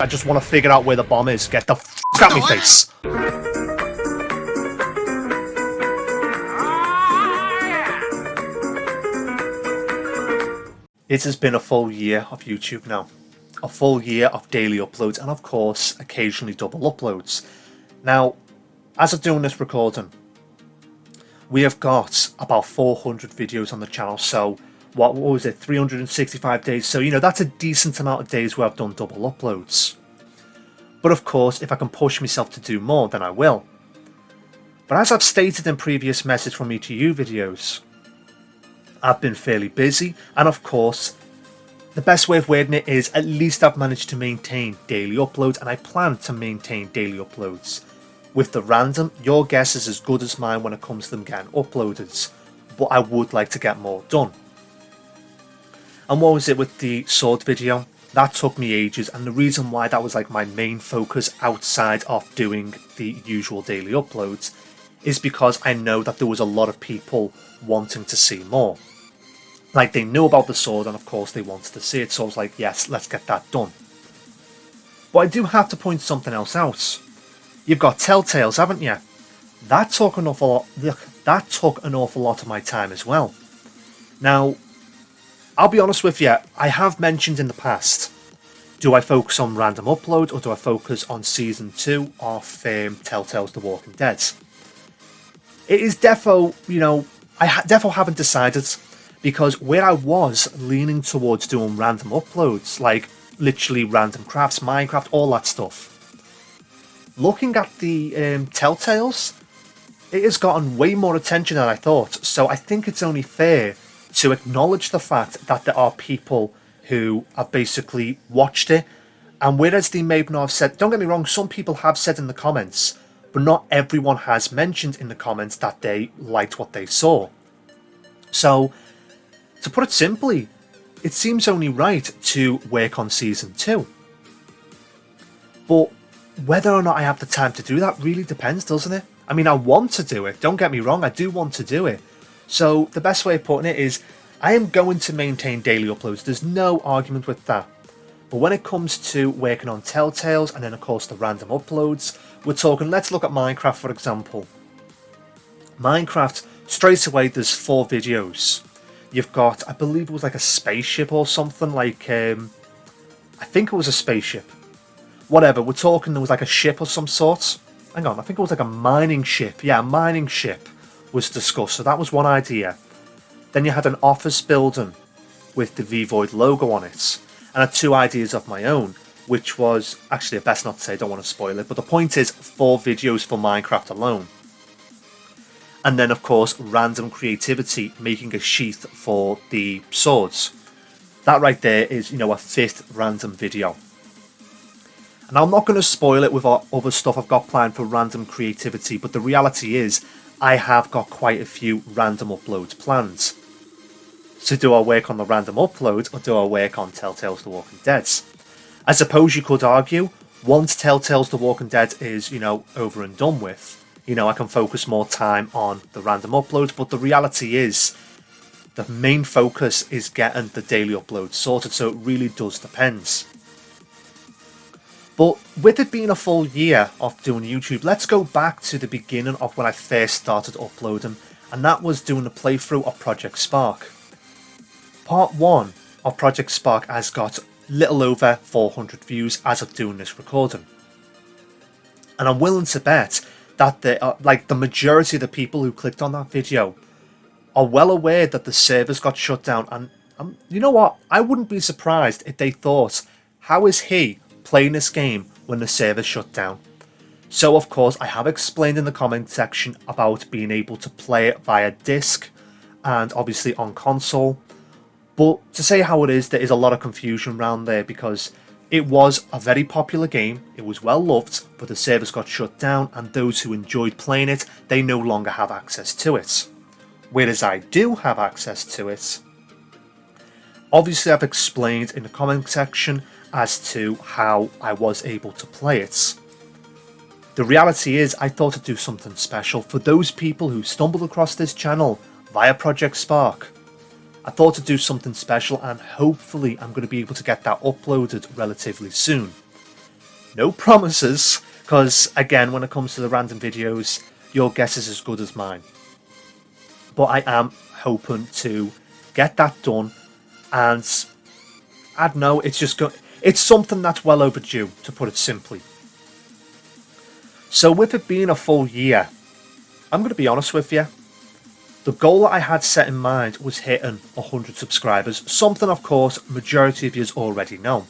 I just want to figure out where the bomb is. Get the f*** out me face. It has been a full year of YouTube now. A full year of daily uploads and of course occasionally double uploads. Now, as of doing this recording, we have got about 400 videos on the channel, so what was it, 365 days, so you know that's a decent amount of days where I've done double uploads. But of course, if I can push myself to do more, then I will. But as I've stated in previous Message from Me to You videos, I've been fairly busy, and of course, the best way of wording it is at least I've managed to maintain daily uploads, and I plan to maintain daily uploads. With the random, your guess is as good as mine when it comes to them getting uploaded, but I would like to get more done. And what was it with the sword video? That took me ages, and the reason why that was like my main focus outside of doing the usual daily uploads is because I know that there was a lot of people wanting to see more. Like, they knew about the sword and of course they wanted to see it, so I was like, yes, let's get that done. But I do have to point something else out. You've got Telltales, haven't you? That took an awful lot of my time as well. Now, I'll be honest with you, I have mentioned in the past, do I focus on random uploads or do I focus on Season 2 of Telltale's The Walking Dead? It is defo, you know, I defo haven't decided, because where I was leaning towards doing random uploads, like literally random crafts, Minecraft, all that stuff, looking at the Telltales, it has gotten way more attention than I thought, so I think it's only fair to acknowledge the fact that there are people who have basically watched it, and whereas they may not have said, don't get me wrong, some people have said in the comments, but not everyone has mentioned in the comments that they liked what they saw. So, to put it simply, it seems only right to work on Season 2. But whether or not I have the time to do that really depends, doesn't it? I mean, I want to do it, don't get me wrong, I do want to do it. So the best way of putting it is, I am going to maintain daily uploads, there's no argument with that. But when it comes to working on Telltales and then of course the random uploads, we're talking, let's look at Minecraft for example. Minecraft, straight away there's 4 videos. You've got, I believe it was like a spaceship or something, like, I think it was a spaceship. Whatever, we're talking there was like a ship of some sort. Hang on, I think it was like a mining ship. Yeah, a mining ship was discussed, so that was one idea. Then you had an office building with the VEEVOID logo on it, and I had 2 ideas of my own, which was, actually I best not to say, I don't want to spoil it, but the point is 4 videos for Minecraft alone. And then of course random creativity, making a sheath for the swords. That right there is, you know, a 5th random video. And I'm not going to spoil it with other stuff I've got planned for random creativity, but the reality is I have got quite a few random uploads planned. So do I work on the random uploads or do I work on Telltale's The Walking Dead? I suppose you could argue, once Telltale's The Walking Dead is, you know, over and done with, you know, I can focus more time on the random uploads, but the reality is the main focus is getting the daily uploads sorted, so it really does depend. But with it being a full year of doing YouTube, let's go back to the beginning of when I first started uploading, and that was doing a playthrough of Project Spark. Part 1 of Project Spark has got little over 400 views as of doing this recording. And I'm willing to bet that the majority of the people who clicked on that video are well aware that the servers got shut down, and you know what, I wouldn't be surprised if they thought, how is he playing this game when the server shut down? So of course I have explained in the comment section about being able to play it via disc and obviously on console, but to say how it is, there is a lot of confusion around there because it was a very popular game, it was well loved, but the servers got shut down and those who enjoyed playing it, they no longer have access to it. Whereas I do have access to it. Obviously I've explained in the comment section as to how I was able to play it. The reality is I thought I'd do something special for those people who stumbled across this channel via Project Spark. I thought to do something special, and hopefully I'm going to be able to get that uploaded relatively soon. No promises, because again, when it comes to the random videos, your guess is as good as mine. But I am hoping to get that done, and I don't know, it's something that's well overdue, to put it simply. So with it being a full year, I'm going to be honest with you. The goal that I had set in mind was hitting 100 subscribers, something of course majority of you already know.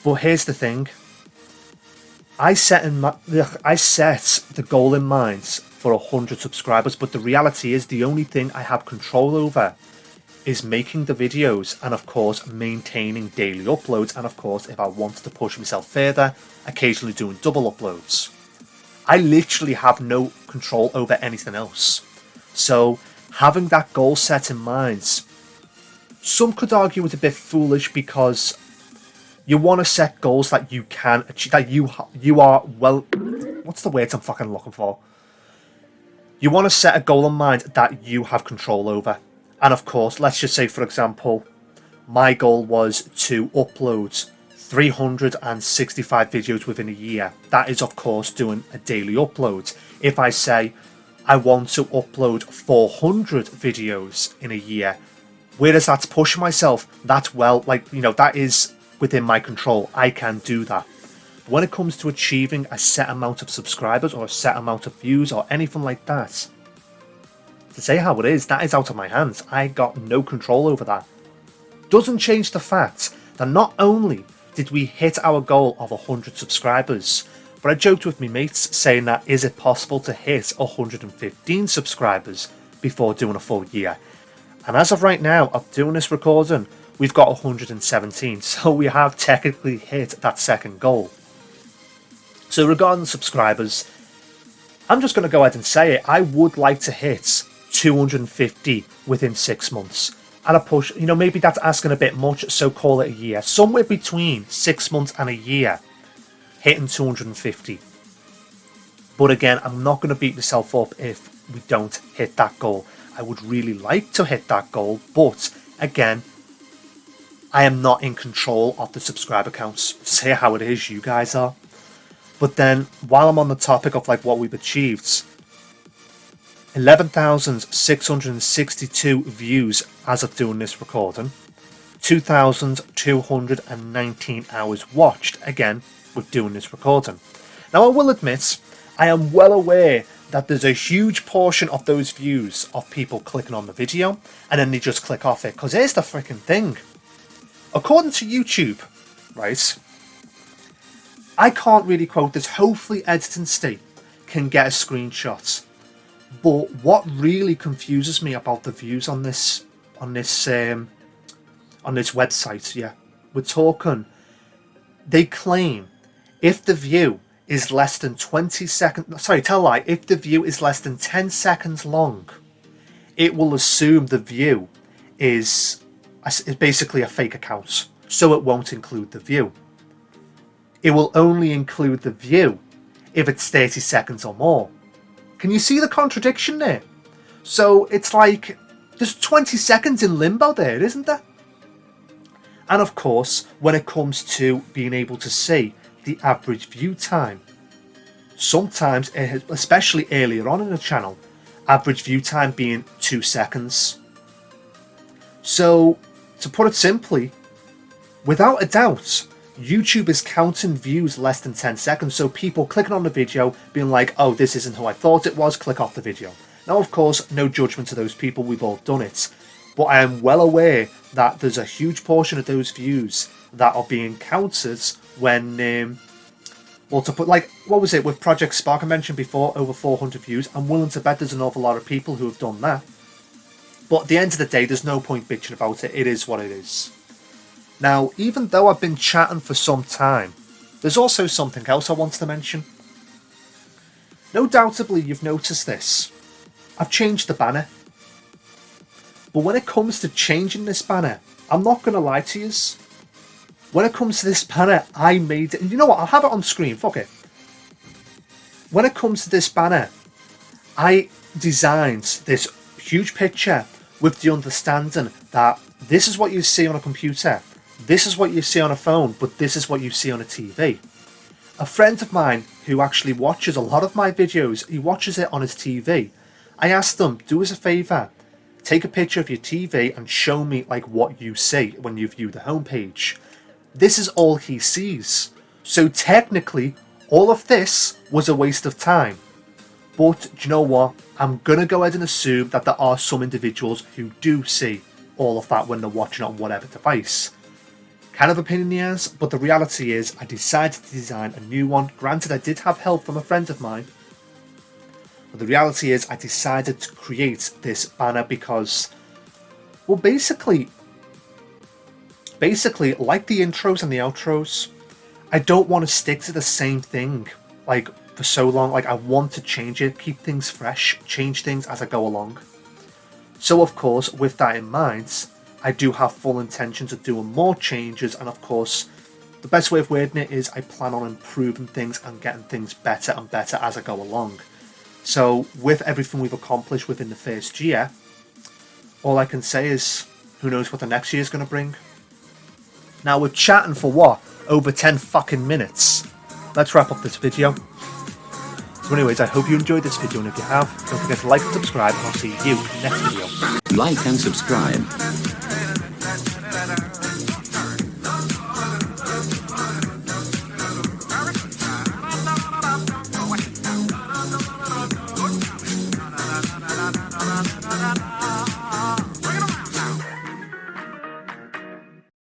But here's the thing. I set the goal in mind for 100 subscribers, but the reality is the only thing I have control over is making the videos and of course maintaining daily uploads, and of course if I wanted to push myself further, occasionally doing double uploads. I literally have no control over anything else. So having that goal set in mind, some could argue it's a bit foolish, because you want to set goals that you can achieve, that you are, well, what's the word I'm fucking looking for? You want to set a goal in mind that you have control over. And of course, let's just say, for example, my goal was to upload 365 videos within a year. That is, of course, doing a daily upload. If I say I want to upload 400 videos in a year, whereas that's pushing myself, that's, well, like, you know, that is within my control. I can do that. But when it comes to achieving a set amount of subscribers or a set amount of views or anything like that, to say how it is, that is out of my hands. I got no control over that. Doesn't change the fact that not only did we hit our goal of 100 subscribers, but I joked with my mates saying that, is it possible to hit 115 subscribers before doing a full year? And as of right now, of doing this recording, we've got 117, so we have technically hit that second goal. So regarding subscribers, I'm just going to go ahead and say it. I would like to hit 250 within 6 months. And a push, you know, maybe that's asking a bit much, so call it a year. Somewhere between 6 months and a year, hitting 250. But again, I'm not going to beat myself up if we don't hit that goal. I would really like to hit that goal, but again, I am not in control of the subscriber counts. Say how it is, you guys are. But then, while I'm on the topic of like what we've achieved, 11,662 views as of doing this recording, 2,219 hours watched, again, with doing this recording. Now I will admit, I am well aware that there's a huge portion of those views of people clicking on the video and then they just click off it, because here's the freaking thing. According to YouTube, right, I can't really quote this, hopefully Editing State can get a screenshot. But what really confuses me about the views on this website, yeah, we're talking, they claim if the view is less than 20 seconds, sorry, tell a lie, if the view is less than 10 seconds long, it will assume the view is basically a fake account, so it won't include the view. It will only include the view if it's 30 seconds or more. Can you see the contradiction there? So it's like there's 20 seconds in limbo there, isn't there? And of course, when it comes to being able to see the average view time, sometimes, especially earlier on in the channel, average view time being 2 seconds. So, to put it simply, without a doubt, YouTube is counting views less than 10 seconds, so people clicking on the video being like, oh, this isn't who I thought it was, click off the video. Now, of course, no judgment to those people, we've all done it, but I am well aware that there's a huge portion of those views that are being counted when, well, to put, like, what was it, with Project Spark I mentioned before, over 400 views, I'm willing to bet there's an awful lot of people who have done that. But at the end of the day, there's no point bitching about it, it is what it is. Now, even though I've been chatting for some time, there's also something else I wanted to mention. No doubtably you've noticed this. I've changed the banner. But when it comes to changing this banner, I'm not going to lie to you. When it comes to this banner, I made it. And you know what? I'll have it on screen. Fuck it. When it comes to this banner, I designed this huge picture with the understanding that this is what you see on a computer. This is what you see on a phone, but this is what you see on a TV. a friend of mine who actually watches a lot of my videos, he watches it on his TV. I asked him, do us a favour, take a picture of your TV and show me like what you see when you view the homepage. This is all he sees. So technically, all of this was a waste of time. But do you know what? I'm going to go ahead and assume that there are some individuals who do see all of that when they're watching on whatever device. Kind of a pain in the ass, but the reality is I decided to design a new one. Granted, I did have help from a friend of mine. But the reality is I decided to create this banner because, well, basically like the intros and the outros, I don't want to stick to the same thing like for so long. Like, I want to change it, keep things fresh, change things as I go along. So of course, with that in mind, I do have full intentions of doing more changes, and of course the best way of wording it is I plan on improving things and getting things better and better as I go along. So with everything we've accomplished within the first year, all I can say is who knows what the next year is going to bring. Now we're chatting for what? Over 10 fucking minutes. Let's wrap up this video. So anyways, I hope you enjoyed this video, and if you have, don't forget to like and subscribe, and I'll see you in the next video. Like and subscribe.